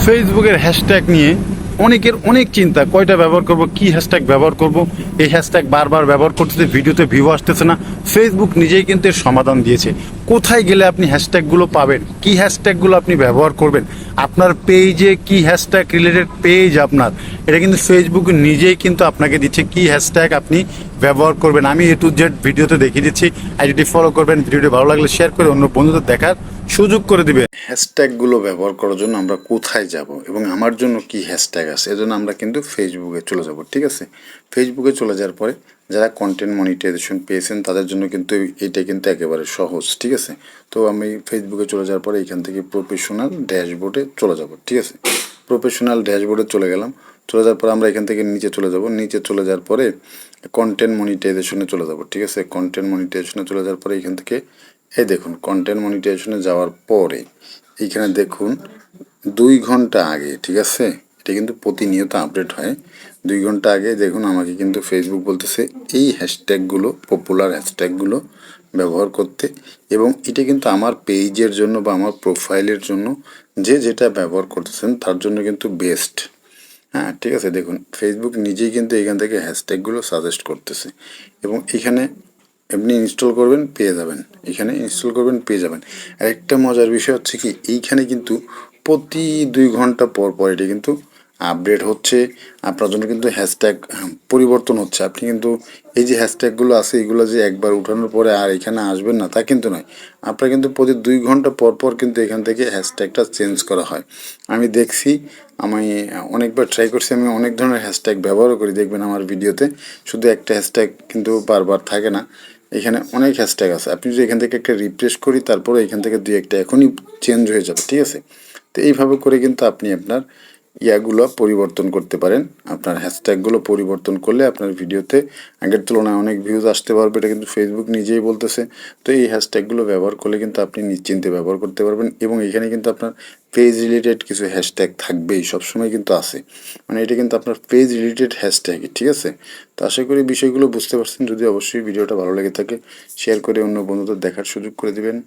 ফেসবুকের হ্যাশট্যাগ নিয়ে অনেকের অনেক চিন্তা, কয়টা ব্যবহার করব, কি হ্যাশট্যাগ ব্যবহার করব। এই হ্যাশট্যাগ বারবার ব্যবহার করতেছে, ভিডিওতে ভিউ আসতেছে না। ফেসবুক নিজেই কিন্তু এর সমাধান দিয়েছে। কোথায় গেলে আপনি হ্যাশট্যাগুলো পাবেন, কি হ্যাশট্যাগুলো আপনি ব্যবহার করবেন, আপনার পেজে কি হ্যাশট্যাগ রিলেটেড পেজ আপনার, এটা কিন্তু ফেসবুক নিজেই কিন্তু আপনাকে দিচ্ছে কি হ্যাশট্যাগ আপনি ব্যবহার করবেন। আমি A to Z ভিডিওতে দেখিয়ে দিচ্ছি। আইডিটি ফলো করবেন, ভিডিওটি ভালো লাগলে শেয়ার করে অন্য বন্ধুদের দেখার সুযোগ করে দিবেন। হ্যাশট্যাগুলো ব্যবহার করার জন্য আমরা কোথায় যাব এবং আমার জন্য কি হ্যাশট্যাগ আছে, এজন্য আমরা কিন্তু ফেসবুকে চলে যাব। ঠিক আছে, ফেসবুকে চলে যাওয়ার পরে যারা কন্টেন্ট মনিটাইজেশন পেয়েছেন তাদের জন্য কিন্তু এটা কিন্তু একেবারে সহজ। ঠিক আছে, তো আমি ফেসবুকে চলে যাওয়ার পরে এখান থেকে প্রফেশনাল ড্যাশবোর্ডে চলে যাব। ঠিক আছে, প্রফেশনাল ড্যাশবোর্ডে চলে গেলাম। চলে যাওয়ার পরে আমরা এখান থেকে নিচে চলে যাব। নিচে চলে যাওয়ার পরে কন্টেন্ট মনিটাইজেশনে চলে যাব। ঠিক আছে, কন্টেন্ট মনিটাইজেশনে চলে যাওয়ার পরে এখান থেকে এই দেখুন কন্টেন্ট মনিটাইজেশনে যাওয়ার পরে এইখানে দেখুন 2 ঘন্টা আগে, ঠিক আছে, এটা কিন্তু প্রতিনিয়ত আপডেট হয়। 2 ঘন্টা আগে দেখুন আমাকে কিন্তু ফেসবুক বলতেছে এই হ্যাশট্যাগুলো, পপুলার হ্যাশট্যাগুলো ব্যবহার করতে, এবং এটা কিন্তু আমার পেজের জন্য বা আমার প্রোফাইলের জন্য যে যেটা ব্যবহার করতেছেন তার জন্য কিন্তু বেস্ট। হ্যাঁ, ঠিক আছে, দেখুন ফেসবুক নিজেই কিন্তু এখান থেকে হ্যাশট্যাগুলো সাজেস্ট করতেছে, এবং এখানে আপনি ইনস্টল করবেন পেয়ে যাবেন। এখানে ইনস্টল করবেন পেয়ে যাবেন। আর একটা মজার বিষয় হচ্ছে কি, এইখানে কিন্তু প্রতি 2 ঘন্টা পর পর এটা কিন্তু আপডেট হচ্ছে। আপনার জন্য কিন্তু হ্যাশট্যাগ পরিবর্তন হচ্ছে। আপনি কিন্তু এই যে হ্যাশট্যাগুলো আছে এগুলো যে একবার উঠানোর পরে আর এখানে আসবেন না তা কিন্তু নয়। আপনার কিন্তু প্রতি 2 ঘন্টা পর পর কিন্তু এখান থেকে হ্যাশট্যাগটা চেঞ্জ করা হয়। আমি দেখছি, আমি অনেকবার ট্রাই করছি, আমি অনেক ধরনের হ্যাশট্যাগ ব্যবহারও করি। দেখবেন আমার ভিডিওতে শুধু একটা হ্যাশট্যাগ কিন্তু বারবার থাকে না, এখানে অনেক হ্যাশট্যাগ আছে। আপনি যদি এখান থেকে একটা রিফ্রেশ করি তারপরে এখান থেকে 2-1টা এখনই চেঞ্জ হয়ে যাবে। ঠিক আছে, তো এইভাবে করে কিন্তু আপনি আপনার ইয়াগুলো পরিবর্তন করতে পারেন। আপনার হ্যাশট্যাগুলো পরিবর্তন করলে আপনার ভিডিওতে আগের তুলনায় অনেক ভিউজ আসতে পারবে, এটা কিন্তু ফেসবুক নিজেই বলতেছে। তো এই হ্যাশট্যাগুলো ব্যবহার করলে কিন্তু আপনি নিশ্চিন্তে ব্যবহার করতে পারবেন, এবং এখানে কিন্তু আপনার পেজ রিলেটেড কিছু হ্যাশট্যাগ থাকবেই, সবসময় কিন্তু আছে। মানে এটা কিন্তু আপনার পেজ রিলেটেড হ্যাশট্যাগই। ঠিক আছে, তো আশা করি বিষয়গুলো বুঝতে পারছেন। যদি অবশ্যই ভিডিওটা ভালো লেগে থাকে শেয়ার করে অন্য বন্ধুদের দেখার সুযোগ করে দিবেন।